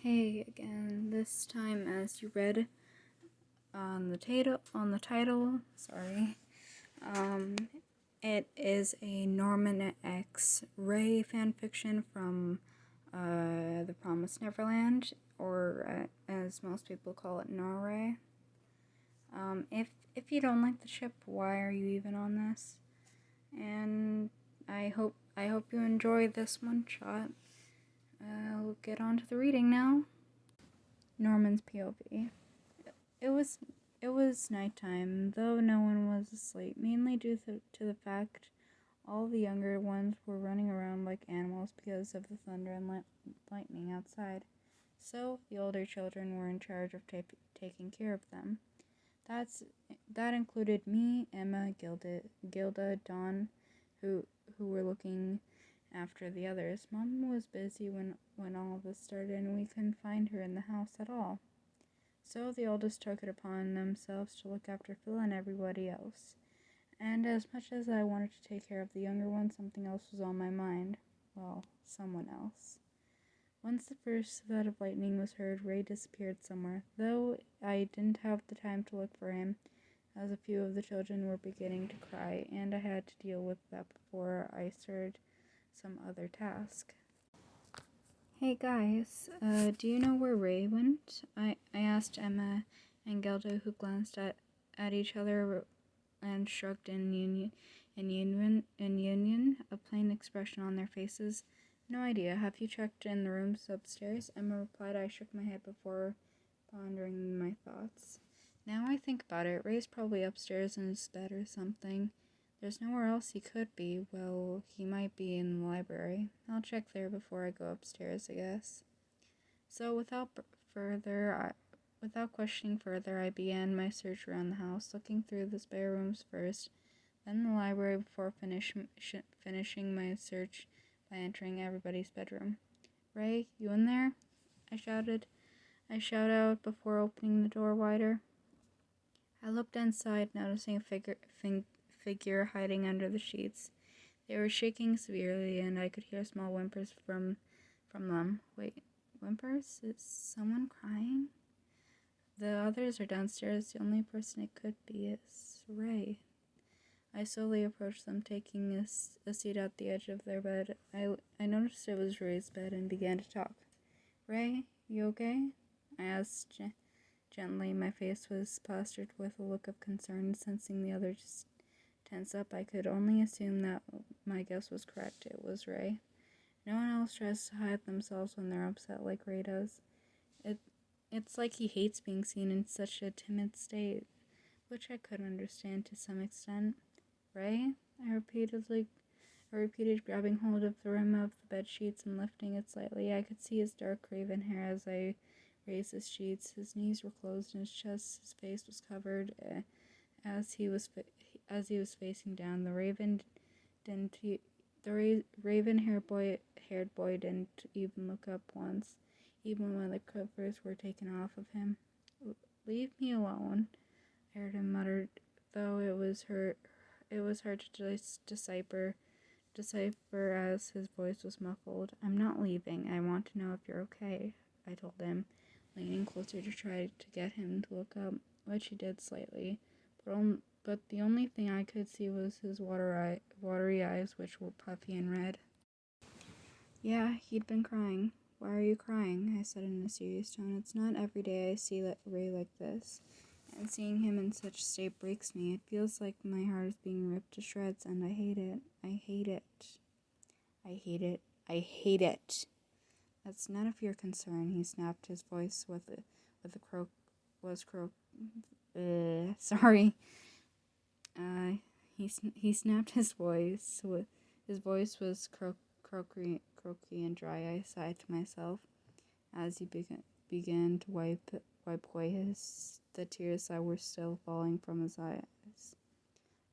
Hey again, this time as you read on the title, it is a Norman X Ray fanfiction from The Promised Neverland, or as most people call it, Norray. If you don't like the ship, why are you even on this? And I hope you enjoy this one shot. We'll get on to the reading now. Norman's POV. It was nighttime, though no one was asleep, mainly due to the fact all the younger ones were running around like animals because of the thunder and lightning outside. So the older children were in charge of taking care of them. That included me, Emma, Gilda, Dawn, who were looking after the others. Mom was busy when all of this started, and we couldn't find her in the house at all. So the oldest took it upon themselves to look after Phil and everybody else. And as much as I wanted to take care of the younger one, something else was on my mind. Well, someone else. Once the first thud of lightning was heard, Ray disappeared somewhere, though I didn't have the time to look for him, as a few of the children were beginning to cry, and I had to deal with that before I started some other task. Hey guys, do you know where Ray went? I asked Emma and Gelda, who glanced at each other and shrugged in union, a plain expression on their faces. No idea. Have you checked in the rooms upstairs? Emma replied. I shook my head before pondering my thoughts. Now I think about it, Ray's probably upstairs in his bed or something. There's nowhere else he could be. Well, he might be in the library. I'll check there before I go upstairs, I guess. So without questioning further, I began my search around the house, looking through the spare rooms first, then the library before finishing my search by entering everybody's bedroom. Ray, you in there? I shouted. I shout out before opening the door wider. I looked inside, noticing a figure hiding under the sheets. They were shaking severely, and I could hear small whimpers from them. Wait, whimpers? Is someone crying? The others are downstairs. The only person it could be is Ray. I slowly approached them, taking a seat at the edge of their bed. I noticed it was Ray's bed and began to talk. Ray, you okay? I asked gently. My face was plastered with a look of concern, sensing the others tense up. I could only assume that my guess was correct. It was Ray. No one else tries to hide themselves when they're upset like Ray does. It's like he hates being seen in such a timid state, which I could understand to some extent. Ray? I repeated, grabbing hold of the rim of the bed sheets and lifting it slightly. I could see his dark raven hair as I raised the sheets. His knees were closed in his chest. His face was covered. As he was facing down, the raven-haired boy didn't even look up once, even when the covers were taken off of him. Leave me alone, I heard him mutter, though it was hard to decipher as his voice was muffled. I'm not leaving. I want to know if you're okay, I told him, leaning closer to try to get him to look up, which he did slightly, but the only thing I could see was his watery eyes, which were puffy and red. Yeah, he'd been crying. Why are you crying? I said in a serious tone. It's not every day I see Ray like this, and seeing him in such a state breaks me. It feels like my heart is being ripped to shreds, and I hate it. I hate it. I hate it. I hate it. That's none of your concern, he snapped, his voice sorry. He snapped his voice. His voice was croaky and dry. I sighed to myself as he began to wipe away the tears that were still falling from his eyes.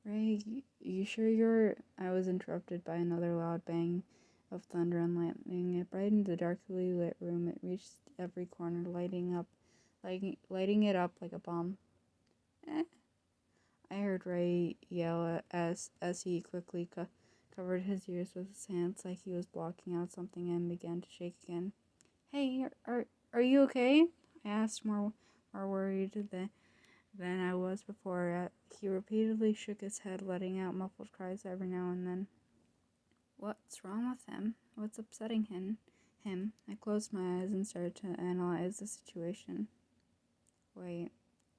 Ray, you sure you're... I was interrupted by another loud bang of thunder and lightning. It brightened the darkly lit room. It reached every corner, lighting it up like a bomb. I heard Ray yell as he quickly covered his ears with his hands like he was blocking out something and began to shake again. Hey, are Are you okay? I asked, more worried than I was before. He repeatedly shook his head, letting out muffled cries every now and then. What's wrong with him? What's upsetting him? I closed my eyes and started to analyze the situation. Wait.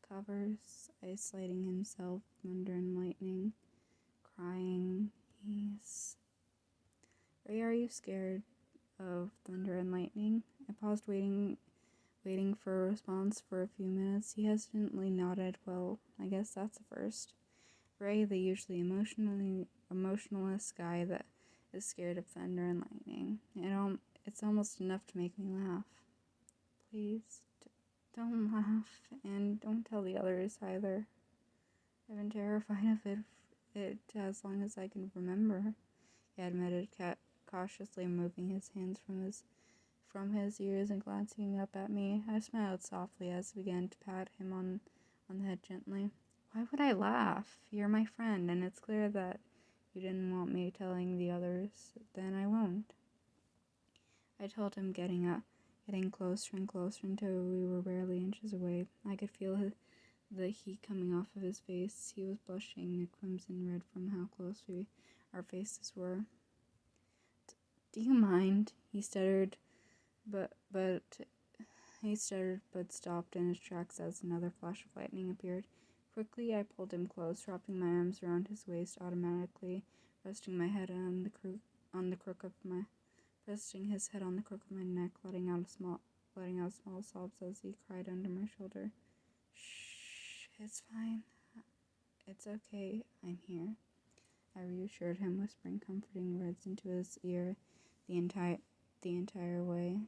Covers, isolating himself, thunder and lightning, crying. Ray, are you scared of thunder and lightning? I paused, waiting for a response for a few minutes. He hesitantly nodded. Well, I guess that's a first. Ray, the usually emotionless guy that is scared of thunder and lightning. It's almost enough to make me laugh. Please, don't laugh, and don't tell the others either. I've been terrified of it as long as I can remember, he admitted, cautiously removing his hands from his ears and glancing up at me. I smiled softly as I began to pat him on the head gently. Why would I laugh? You're my friend, and it's clear that you didn't want me telling the others. Then I won't. I told him, getting closer and closer until we were barely inches away. I could feel the heat coming off of his face. He was blushing a crimson red from how close our faces were. Do you mind? He stuttered, but stopped in his tracks as another flash of lightning appeared. Quickly, I pulled him close, wrapping my arms around his waist automatically, resting his head on the crook of my neck, letting out small sobs as he cried under my shoulder. Shh, it's fine. It's okay. I'm here. I reassured him, whispering comforting words into his ear the entire way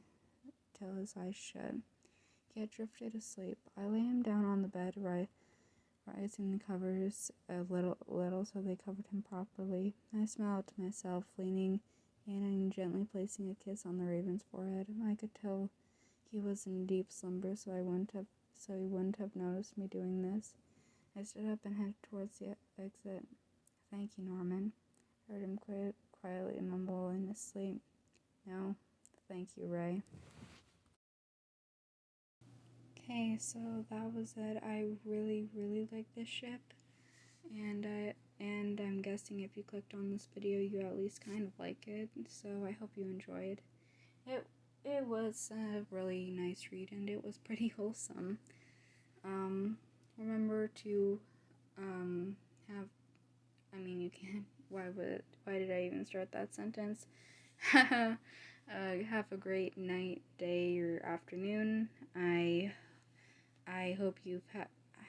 till his eyes shut. He had drifted asleep. I lay him down on the bed, raising the covers a little so they covered him properly. I smiled to myself, leaning in and gently placing a kiss on the raven's forehead. I could tell he was in deep slumber, so he wouldn't have noticed me doing this. I stood up and headed towards the exit. Thank you, Norman. I heard him quietly mumble in his sleep. No, thank you, Ray. Okay, so that was it. I really, really like this ship, and I'm guessing if you clicked on this video, you at least kind of like it. So I hope you enjoyed. It was a really nice read, and it was pretty wholesome. Remember to you can't. Why did I even start that sentence? Have a great night, day, or afternoon. I hope you've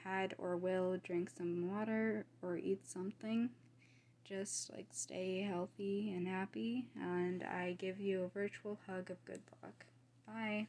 had or will drink some water or eat something. Just stay healthy and happy, and I give you a virtual hug of good luck. Bye.